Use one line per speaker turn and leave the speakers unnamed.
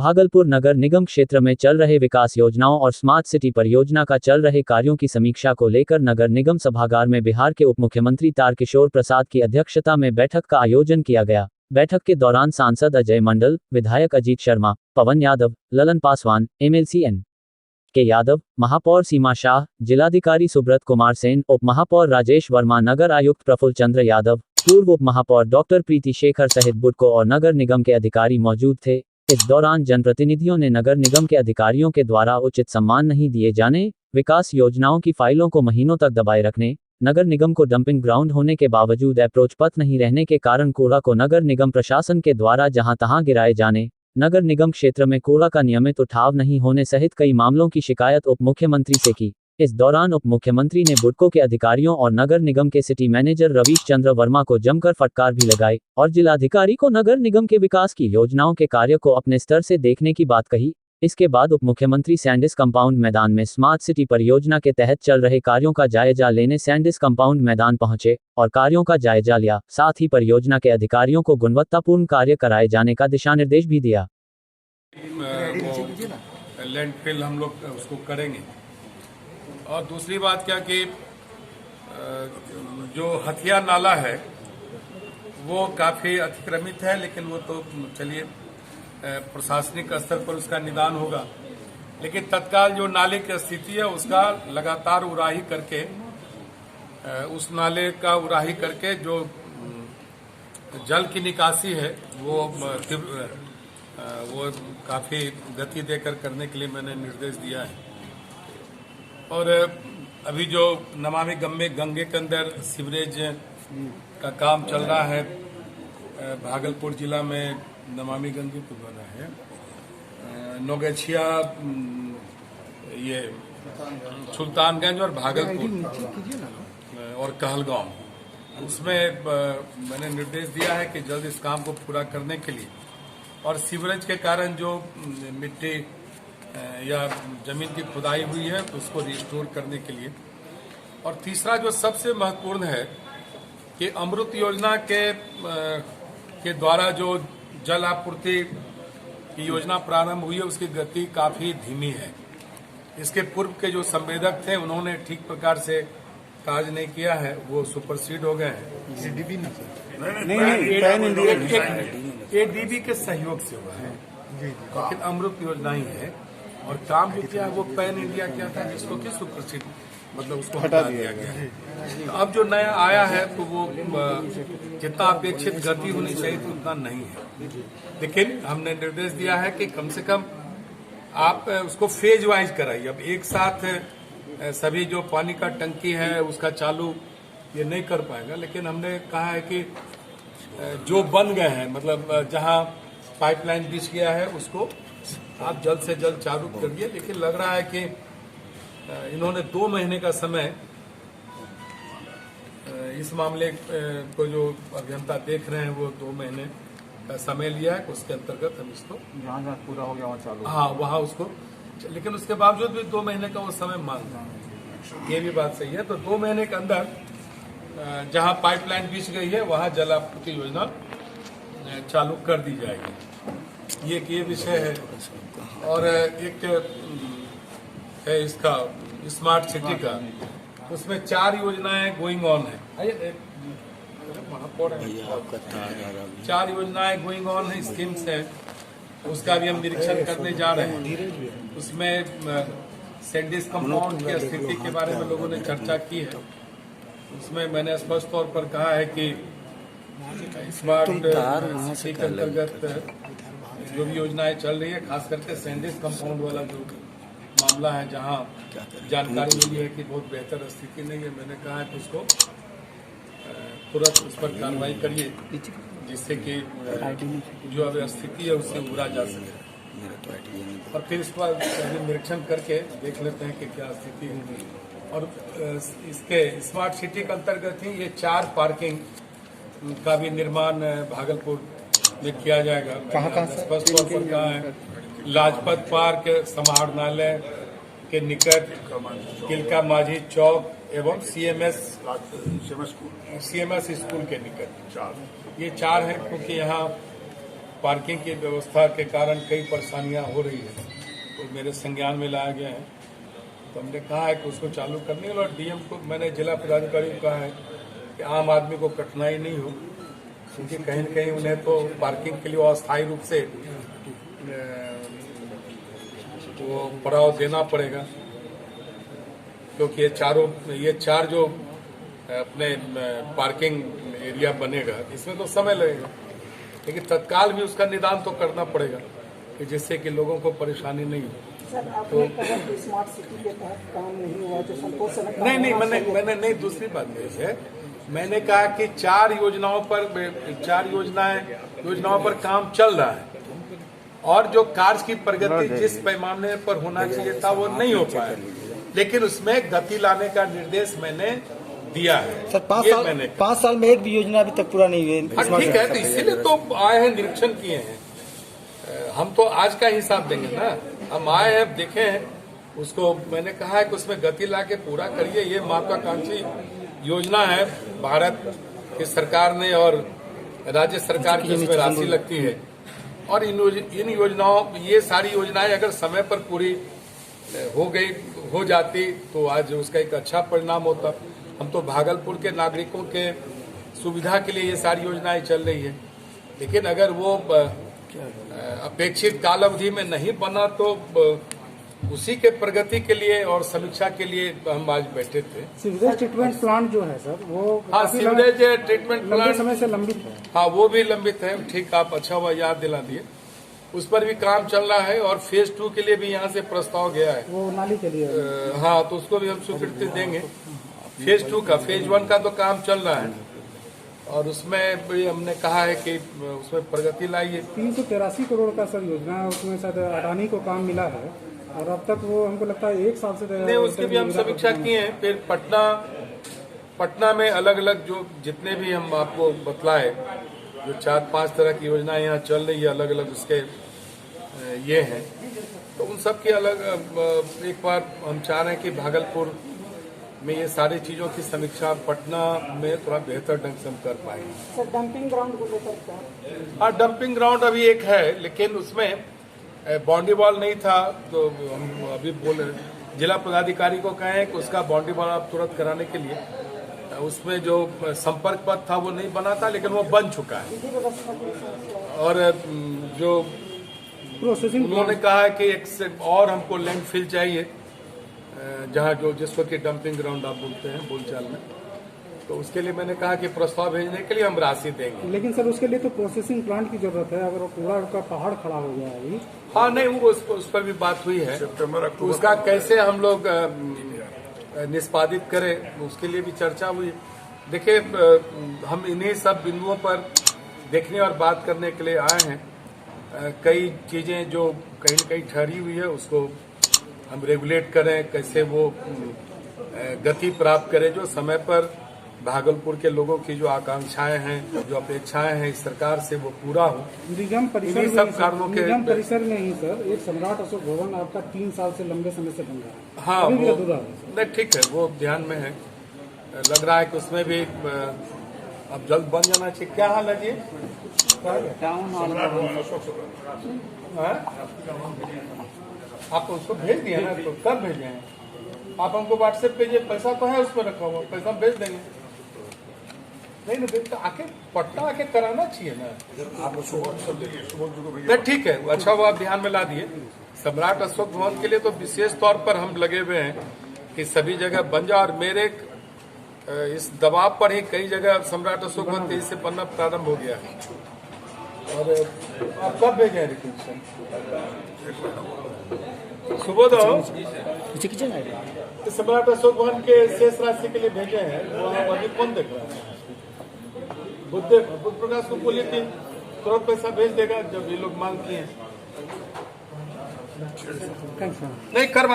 भागलपुर नगर निगम क्षेत्र में चल रहे विकास योजनाओं और स्मार्ट सिटी परियोजना का चल रहे कार्यों की समीक्षा को लेकर नगर निगम सभागार में बिहार के उप मुख्यमंत्री तारकिशोर प्रसाद की अध्यक्षता में बैठक का आयोजन किया गया। बैठक के दौरान सांसद अजय मंडल, विधायक अजीत शर्मा, पवन यादव, ललन पासवान, एमएलसी एन.के. यादव, महापौर सीमा शाह, जिलाधिकारी सुब्रत कुमार सेन, उप महापौर राजेश वर्मा, नगर आयुक्त प्रफुल्ल चंद्र यादव, पूर्व उप महापौर डॉक्टर प्रीति शेखर सहित बुडको और नगर निगम के अधिकारी मौजूद थे। इस दौरान जनप्रतिनिधियों ने नगर निगम के अधिकारियों के द्वारा उचित सम्मान नहीं दिए जाने, विकास योजनाओं की फाइलों को महीनों तक दबाए रखने, नगर निगम को डंपिंग ग्राउंड होने के बावजूद अप्रोच पथ नहीं रहने के कारण कूड़ा को नगर निगम प्रशासन के द्वारा जहां तहां गिराए जाने, नगर निगम क्षेत्र में कूड़ा का नियमित उठाव नहीं होने सहित कई मामलों की शिकायत उप मुख्यमंत्री से की। इस दौरान उप मुख्यमंत्री ने बुडको के अधिकारियों और नगर निगम के सिटी मैनेजर रवीश चंद्र वर्मा को जमकर फटकार भी लगाई और जिलाधिकारी को नगर निगम के विकास की योजनाओं के कार्य को अपने स्तर से देखने की बात कही। इसके बाद उप मुख्यमंत्री सैंडिस कंपाउंड मैदान में स्मार्ट सिटी परियोजना के तहत चल रहे कार्यों का जायजा लेने सैंडिस कंपाउंड मैदान पहुंचे और कार्यों का जायजा लिया। साथ ही परियोजना के अधिकारियों को गुणवत्तापूर्ण कार्य कराए जाने का दिशा निर्देश भी दिया।
लैंडफिल हम लोग उसको करेंगे। और दूसरी बात क्या कि जो हथिया नाला है वो काफ़ी अतिक्रमित है, लेकिन वो तो चलिए प्रशासनिक स्तर पर उसका निदान होगा। लेकिन तत्काल जो नाले की स्थिति है उसका लगातार उराही करके, उस नाले का उराही करके जो जल की निकासी है वो काफ़ी गति देकर करने के लिए मैंने निर्देश दिया है। और अभी जो नमामि गंगे के अंदर सीवरेज का काम चल रहा है, भागलपुर जिला में नमामि गंगे को बना है, नौगछिया, ये सुल्तानगंज और भागलपुर और कहलगांव, उसमें मैंने निर्देश दिया है कि जल्द इस काम को पूरा करने के लिए और सीवरेज के कारण जो मिट्टी या जमीन की खुदाई हुई है उसको रिस्टोर करने के लिए। और तीसरा जो सबसे महत्वपूर्ण है कि अमृत योजना के द्वारा जो जल आपूर्ति की योजना प्रारंभ हुई है उसकी गति काफ़ी धीमी है। इसके पूर्व के जो संवेदक थे उन्होंने ठीक प्रकार से कार्य नहीं किया है, वो सुपरसीड हो गए हैं। एडीबी के सहयोग से हुआ है, लेकिन अमृत योजना ही है। और काम भी किया वो पैन इंडिया किया था जिसको कि सुपरसीड मतलब उसको हटा दिया गया है। तो अब जो नया आया है तो वो जितना अपेक्षित गति होनी चाहिए तो उतना नहीं है। लेकिन हमने निर्देश दिया है कि कम से कम आप उसको फेज वाइज कराइए। अब एक साथ सभी जो पानी का टंकी है उसका चालू ये नहीं कर पाएगा, लेकिन हमने कहा है कि जो बन गए हैं मतलब जहां पाइपलाइन बिछ गया है उसको आप जल्द से जल्द चालू करिए। लेकिन लग रहा है कि इन्होंने 2 महीने का समय इस मामले को जो अभियंता देख रहे हैं वो 2 महीने का समय लिया है। उसके अंतर्गत हम इसको
जहाँ पूरा हो गया वहाँ चालू,
हाँ वहाँ उसको, लेकिन उसके बावजूद भी 2 महीने का वो समय मांग रहा है, ये भी बात सही है। तो 2 महीने के अंदर जहाँ पाइपलाइन बिछ गई है वहाँ जल आपूर्ति योजना चालू कर दी जाएगी। ये विषय है। और एक है इसका स्मार्ट सिटी का, उसमें 4 योजनाएं गोइंग ऑन है। 4 योजनाएं गोइंग ऑन है, स्कीम्स है, उसका भी हम निरीक्षण करने जा रहे हैं। उसमें सैंडिस कंपाउंड की स्थिति के बारे में लोगों ने चर्चा की है। उसमें मैंने स्पष्ट तौर पर कहा है कि स्मार्ट सिटी के अंतर्गत जो भी योजनाएं चल रही है, खास करके सैंडिस कंपाउंड वाला जो मामला है जहां जानकारी मिली है कि बहुत बेहतर स्थिति नहीं है, मैंने कहा है कि उसको तुरंत उस पर कार्रवाई करिए जिससे कि जो अब स्थिति है उससे उबरा जा सके। और फिर इसके बाद निरीक्षण करके देख लेते हैं कि क्या स्थिति है। और इसके स्मार्ट सिटी के अंतर्गत ही ये 4 पार्किंग का भी निर्माण भागलपुर में किया जाएगा। स्पष्ट तौर पर कहा है लाजपत पार्क समाहरणालय के निकट, किलका माझी चौक एवं सीएमएस स्कूल के निकट। ये 4 है क्योंकि यहाँ पार्किंग की व्यवस्था के कारण कई परेशानियां हो रही है, तो मेरे संज्ञान में लाया गया है। तो हमने कहा है कि उसको चालू करने के लिए, और डीएम को मैंने जिला पदाधिकारी को कहा है कि आम आदमी को कठिनाई नहीं हो, क्योंकि कहीं न कहीं उन्हें तो पार्किंग के लिए अस्थायी रूप से वो पड़ाव देना पड़ेगा, क्योंकि ये चार जो अपने पार्किंग एरिया बनेगा, इसमें तो समय लगेगा, लेकिन तत्काल भी उसका निदान तो करना पड़ेगा कि जिससे कि लोगों को परेशानी नहीं हो।
सर, आपने कहा कि स्मार्ट सिटी के तहत काम नहीं हुआ तो संतोषजनक
नहीं, मैंने नहीं, दूसरी बात नहीं है, मैंने कहा कि चार योजनाओं पर काम चल रहा है, और जो कार्य की प्रगति जिस पैमाने पर होना चाहिए था वो नहीं हो पाया, लेकिन उसमें गति लाने का निर्देश मैंने दिया है।
सर, 5 साल में एक भी योजना अभी तक पूरा नहीं हुई।
ठीक है, तो इसीलिए तो आए हैं, निरीक्षण किए हैं। हम तो आज का हिसाब देंगे ना, हम आए हैं, देखे हैं उसको। मैंने कहा है कि उसमें गति ला के पूरा करिए। ये महत्वाकांक्षी योजना है, भारत की सरकार ने और राज्य सरकार की उसमें राशि लगती है, और इन योजनाओं, ये सारी योजनाएं अगर समय पर पूरी हो जाती तो आज उसका एक अच्छा परिणाम होता। हम तो भागलपुर के नागरिकों के सुविधा के लिए ये सारी योजनाएं चल रही है, लेकिन अगर वो अपेक्षित काल अवधि में नहीं बना तो उसी के प्रगति के लिए और समीक्षा के लिए हम आज बैठे थे।
सीवरेज ट्रीटमेंट प्लांट जो है सर, वो
हाँ, सीवरेज ट्रीटमेंट प्लांट
समय से लंबित है।
हाँ, वो भी लंबित है। ठीक, आप अच्छा हुआ याद दिला दिए। उस पर भी काम चल रहा है, और फेज 2 के लिए भी यहाँ से प्रस्ताव गया है,
वो नाली के लिए।
हाँ, तो उसको भी हम स्वीकृति देंगे। फेज 2 का, फेज 1 का तो काम चल रहा है, और उसमें भी हमने कहा है कि उसमें प्रगति लाइए।
383 करोड़ का सर योजना है, उसमें शायद अडानी को काम मिला है, और अब तक वो हमको लगता है 1 साल से
नहीं, उसकी भी हम समीक्षा किए हैं। फिर पटना में अलग अलग जो जितने भी हम आपको बतलाए, जो 4-5 तरह की योजनाएं यहाँ चल रही है, अलग अलग उसके ये हैं, तो उन सब की अलग एक बार हम चाह रहे हैं कि भागलपुर में ये सारी चीजों की समीक्षा पटना में थोड़ा बेहतर ढंग से हम कर पाएंगे।
सर, डंपिंग ग्राउंड को लेकर क्या?
हाँ, डंपिंग ग्राउंड अभी एक है, लेकिन उसमें बाउंड्री वॉल नहीं था, तो हम अभी बोले जिला पदाधिकारी को कहे हैं कि उसका बाउंड्री वॉल आप तुरंत कराने के लिए, उसमें जो संपर्क पथ था वो नहीं बना था, लेकिन वो बन चुका है। और जो
प्रोसेसिंग
उन्होंने कहा है कि एक से और हमको लैंडफिल चाहिए, जहाँ जो जिसको कि डंपिंग ग्राउंड आप बोलते हैं बोलचाल में, तो उसके लिए मैंने कहा कि प्रस्ताव भेजने के लिए हम राशि देंगे।
लेकिन सर, उसके लिए तो प्रोसेसिंग प्लांट की जरूरत है। अगर वो कूड़ा का पहाड़ खड़ा हो गया है अभी।
हाँ, नहीं, वो उस पर भी बात हुई है, उसका कैसे हम लोग निष्पादित करें, उसके लिए भी चर्चा हुई। देखिए, हम इन्हीं सब बिंदुओं पर देखने और बात करने के लिए आए हैं। कई चीजें जो कहीं न कहीं ठहरी हुई है, उसको हम रेगुलेट करें, कैसे वो गति प्राप्त करें, जो समय पर भागलपुर के लोगों की जो आकांक्षाएं हैं, जो अपेक्षाएं हैं इस सरकार से, वो पूरा हो।
निगम परिसर
इन्हीं सब कारणों के
निगम परिसर में ही सर एक सम्राट अशोक भवन आपका 3 साल से लंबे समय से बन रहा है।
हाँ,
अभी भी
वो
अधूरा है।
नहीं, ठीक है, वो ध्यान में है। लग रहा है कि उसमें भी अब जल्द बन जाना चाहिए। क्या हाल है जी?
टाउन हॉल
आप उसको भेज दिए ना, तो कब भेजे हैं आप? हमको व्हाट्सएप भेजिए, पैसा तो है उस पर रखा हुआ, पैसा भेज देंगे। नहीं, तो आके पटना आके कराना चाहिए ना। आप सुबह ठीक है, अच्छा वो आप ध्यान में ला दिए। सम्राट अशोक भवन के लिए तो विशेष तौर पर हम लगे हुए हैं कि सभी जगह बन जाए, और मेरे इस दबाव पर ही कई जगह सम्राट अशोक भवन तेजी से बनना प्रारंभ हो गया है। और आप कब भेजे रिक्वेशन? सुबह तो सम्राट अशोक भवन के शेष राशि के लिए भेजे हैं, वो अभी कौन देख रहा है? बुद्ध प्रकाश को बोलिए कि तुरंत पैसा भेज देगा जब ये लोग मांग किए हैं। नहीं, कर